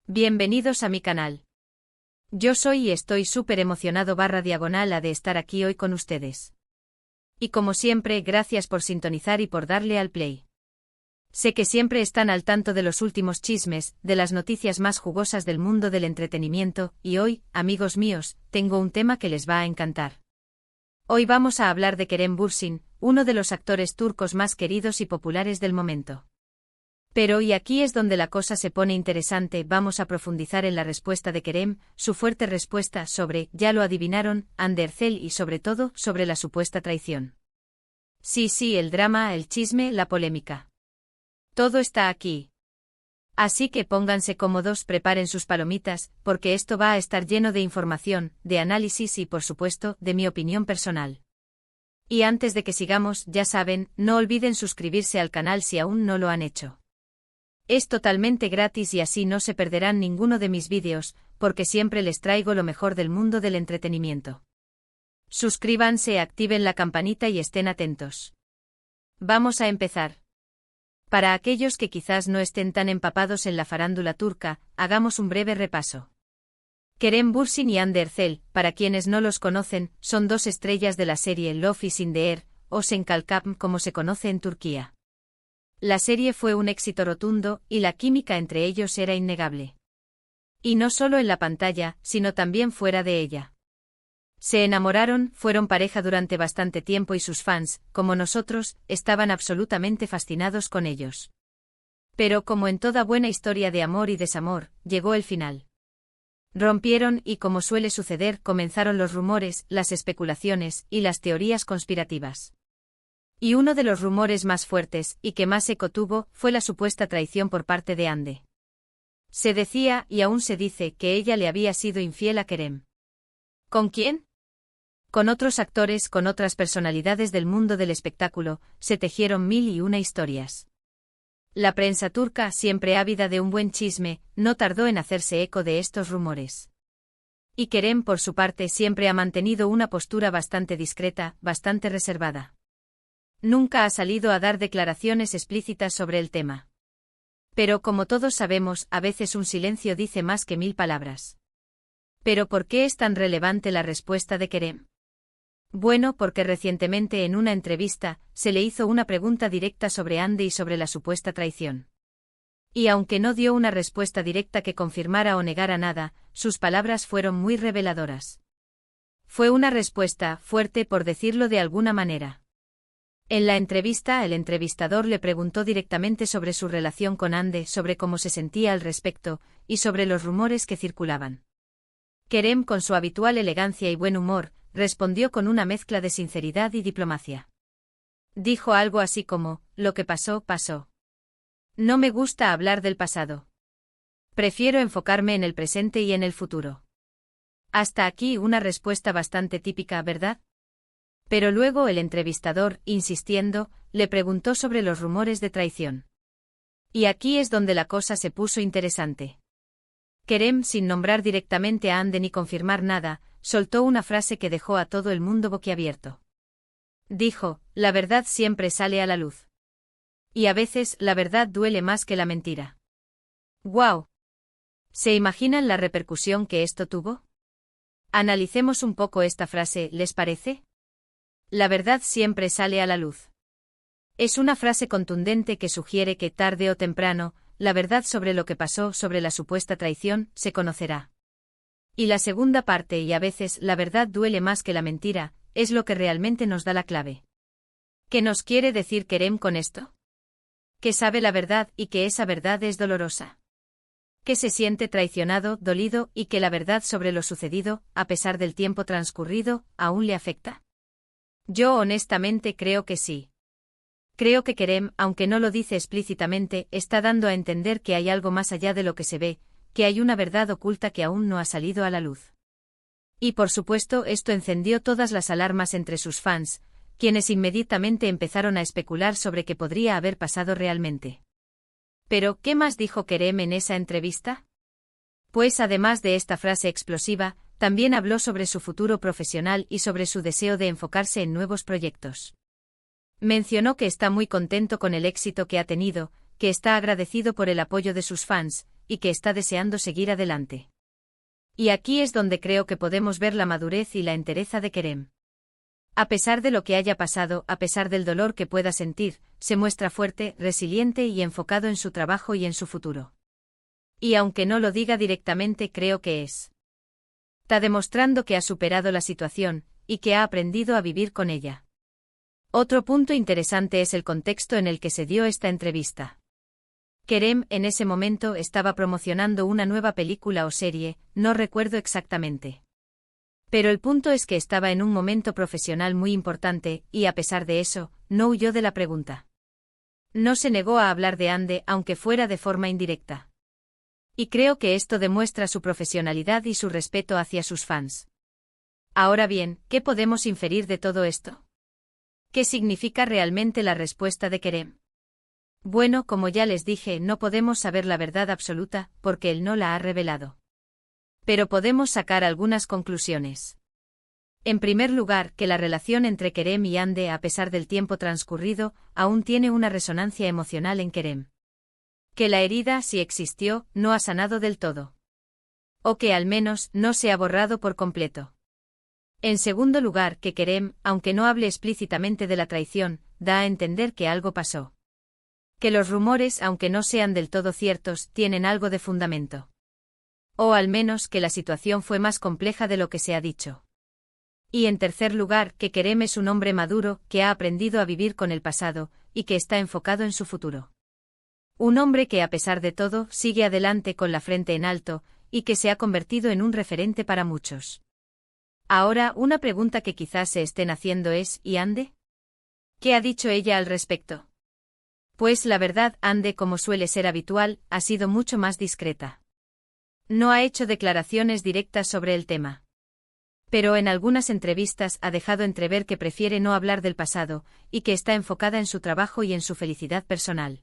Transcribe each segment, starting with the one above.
Bienvenidos a mi canal. Yo soy y estoy súper emocionado /diagonal de estar aquí hoy con ustedes. Y como siempre, gracias por sintonizar y por darle al play. Sé que siempre están al tanto de los últimos chismes, de las noticias más jugosas del mundo del entretenimiento, y hoy, amigos míos, tengo un tema que les va a encantar. Hoy vamos a hablar de Kerem Bürsin, uno de los actores turcos más queridos y populares del momento. Pero y aquí es donde la cosa se pone interesante, vamos a profundizar en la respuesta de Kerem, su fuerte respuesta sobre, ya lo adivinaron, Hande Erçel y sobre todo, sobre la supuesta traición. Sí, el drama, el chisme, la polémica. Todo está aquí. Así que pónganse cómodos, preparen sus palomitas, porque esto va a estar lleno de información, de análisis y por supuesto, de mi opinión personal. Y antes de que sigamos, ya saben, no olviden suscribirse al canal si aún no lo han hecho. Es totalmente gratis y así no se perderán ninguno de mis vídeos, porque siempre les traigo lo mejor del mundo del entretenimiento. Suscríbanse, activen la campanita y estén atentos. Vamos a empezar. Para aquellos que quizás no estén tan empapados en la farándula turca, hagamos un breve repaso. Kerem Bürsin y Hande Erçel, para quienes no los conocen, son dos estrellas de la serie Love is in the Air, o Sen Kalkap como se conoce en Turquía. La serie fue un éxito rotundo, y la química entre ellos era innegable. Y no solo en la pantalla, sino también fuera de ella. Se enamoraron, fueron pareja durante bastante tiempo y sus fans, como nosotros, estaban absolutamente fascinados con ellos. Pero como en toda buena historia de amor y desamor, llegó el final. Rompieron y, como suele suceder, comenzaron los rumores, las especulaciones y las teorías conspirativas. Y uno de los rumores más fuertes, y que más eco tuvo, fue la supuesta traición por parte de Hande. Se decía, y aún se dice, que ella le había sido infiel a Kerem. ¿Con quién? Con otros actores, con otras personalidades del mundo del espectáculo, se tejieron mil y una historias. La prensa turca, siempre ávida de un buen chisme, no tardó en hacerse eco de estos rumores. Y Kerem, por su parte, siempre ha mantenido una postura bastante discreta, bastante reservada. Nunca ha salido a dar declaraciones explícitas sobre el tema. Pero como todos sabemos, a veces un silencio dice más que 1000 palabras. ¿Pero por qué es tan relevante la respuesta de Kerem? Bueno, porque recientemente en una entrevista, se le hizo una pregunta directa sobre Hande y sobre la supuesta traición. Y aunque no dio una respuesta directa que confirmara o negara nada, sus palabras fueron muy reveladoras. Fue una respuesta fuerte, por decirlo de alguna manera. En la entrevista, el entrevistador le preguntó directamente sobre su relación con Hande, sobre cómo se sentía al respecto, y sobre los rumores que circulaban. Kerem, con su habitual elegancia y buen humor, respondió con una mezcla de sinceridad y diplomacia. Dijo algo así como, lo que pasó, pasó. No me gusta hablar del pasado. Prefiero enfocarme en el presente y en el futuro. Hasta aquí una respuesta bastante típica, ¿verdad? Pero luego el entrevistador, insistiendo, le preguntó sobre los rumores de traición. Y aquí es donde la cosa se puso interesante. Kerem, sin nombrar directamente a Hande ni confirmar nada, soltó una frase que dejó a todo el mundo boquiabierto. Dijo, la verdad siempre sale a la luz. Y a veces, la verdad duele más que la mentira. ¡Guau! ¿Se imaginan la repercusión que esto tuvo? Analicemos un poco esta frase, ¿les parece? La verdad siempre sale a la luz. Es una frase contundente que sugiere que tarde o temprano, la verdad sobre lo que pasó, sobre la supuesta traición, se conocerá. Y la segunda parte, y a veces la verdad duele más que la mentira, es lo que realmente nos da la clave. ¿Qué nos quiere decir Kerem con esto? Que sabe la verdad y que esa verdad es dolorosa. Que se siente traicionado, dolido y que la verdad sobre lo sucedido, a pesar del tiempo transcurrido, aún le afecta. Yo honestamente creo que sí. Creo que Kerem, aunque no lo dice explícitamente, está dando a entender que hay algo más allá de lo que se ve, que hay una verdad oculta que aún no ha salido a la luz. Y por supuesto esto encendió todas las alarmas entre sus fans, quienes inmediatamente empezaron a especular sobre qué podría haber pasado realmente. Pero, ¿qué más dijo Kerem en esa entrevista? Pues además de esta frase explosiva, también habló sobre su futuro profesional y sobre su deseo de enfocarse en nuevos proyectos. Mencionó que está muy contento con el éxito que ha tenido, que está agradecido por el apoyo de sus fans, y que está deseando seguir adelante. Y aquí es donde creo que podemos ver la madurez y la entereza de Kerem. A pesar de lo que haya pasado, a pesar del dolor que pueda sentir, se muestra fuerte, resiliente y enfocado en su trabajo y en su futuro. Y aunque no lo diga directamente, creo que está demostrando que ha superado la situación, y que ha aprendido a vivir con ella. Otro punto interesante es el contexto en el que se dio esta entrevista. Kerem en ese momento estaba promocionando una nueva película o serie, no recuerdo exactamente. Pero el punto es que estaba en un momento profesional muy importante, y a pesar de eso, no huyó de la pregunta. No se negó a hablar de Ande, aunque fuera de forma indirecta. Y creo que esto demuestra su profesionalidad y su respeto hacia sus fans. Ahora bien, ¿qué podemos inferir de todo esto? ¿Qué significa realmente la respuesta de Kerem? Bueno, como ya les dije, no podemos saber la verdad absoluta, porque él no la ha revelado. Pero podemos sacar algunas conclusiones. En primer lugar, que la relación entre Kerem y Ande, a pesar del tiempo transcurrido, aún tiene una resonancia emocional en Kerem. Que la herida, si existió, no ha sanado del todo. O que al menos no se ha borrado por completo. En segundo lugar, que Kerem, aunque no hable explícitamente de la traición, da a entender que algo pasó. Que los rumores, aunque no sean del todo ciertos, tienen algo de fundamento. O al menos que la situación fue más compleja de lo que se ha dicho. Y en tercer lugar, que Kerem es un hombre maduro, que ha aprendido a vivir con el pasado, y que está enfocado en su futuro. Un hombre que a pesar de todo, sigue adelante con la frente en alto, y que se ha convertido en un referente para muchos. Ahora, una pregunta que quizás se estén haciendo es, ¿y Ande? ¿Qué ha dicho ella al respecto? Pues la verdad, Ande, como suele ser habitual, ha sido mucho más discreta. No ha hecho declaraciones directas sobre el tema. Pero en algunas entrevistas ha dejado entrever que prefiere no hablar del pasado, y que está enfocada en su trabajo y en su felicidad personal.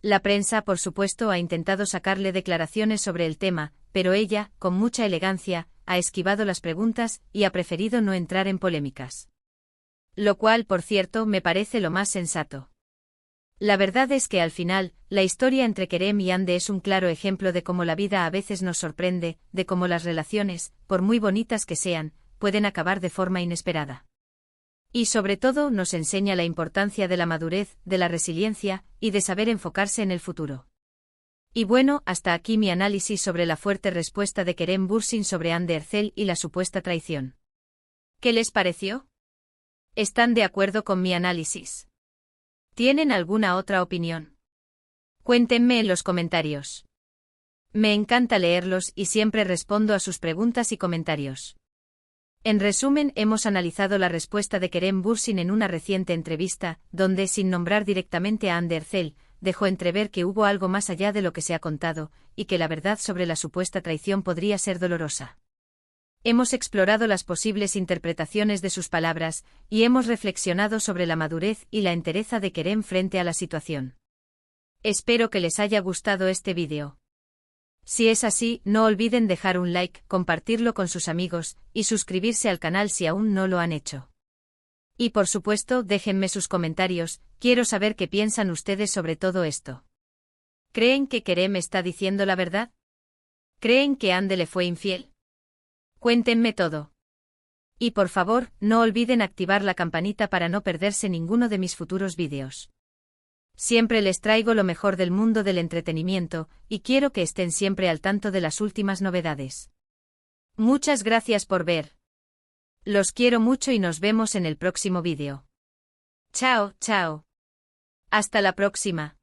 La prensa, por supuesto, ha intentado sacarle declaraciones sobre el tema, pero ella, con mucha elegancia, ha esquivado las preguntas y ha preferido no entrar en polémicas. Lo cual, por cierto, me parece lo más sensato. La verdad es que al final, la historia entre Kerem y Ande es un claro ejemplo de cómo la vida a veces nos sorprende, de cómo las relaciones, por muy bonitas que sean, pueden acabar de forma inesperada. Y sobre todo nos enseña la importancia de la madurez, de la resiliencia, y de saber enfocarse en el futuro. Y bueno, hasta aquí mi análisis sobre la fuerte respuesta de Kerem Bürsin sobre Hande Erçel y la supuesta traición. ¿Qué les pareció? ¿Están de acuerdo con mi análisis? ¿Tienen alguna otra opinión? Cuéntenme en los comentarios. Me encanta leerlos y siempre respondo a sus preguntas y comentarios. En resumen, hemos analizado la respuesta de Kerem Bürsin en una reciente entrevista, donde, sin nombrar directamente a Hande Erçel, dejó entrever que hubo algo más allá de lo que se ha contado, y que la verdad sobre la supuesta traición podría ser dolorosa. Hemos explorado las posibles interpretaciones de sus palabras, y hemos reflexionado sobre la madurez y la entereza de Kerem frente a la situación. Espero que les haya gustado este vídeo. Si es así, no olviden dejar un like, compartirlo con sus amigos, y suscribirse al canal si aún no lo han hecho. Y por supuesto, déjenme sus comentarios, quiero saber qué piensan ustedes sobre todo esto. ¿Creen que Kerem está diciendo la verdad? ¿Creen que Hande le fue infiel? Cuéntenme todo. Y por favor, no olviden activar la campanita para no perderse ninguno de mis futuros vídeos. Siempre les traigo lo mejor del mundo del entretenimiento, y quiero que estén siempre al tanto de las últimas novedades. Muchas gracias por ver. Los quiero mucho y nos vemos en el próximo vídeo. Chao, chao. Hasta la próxima.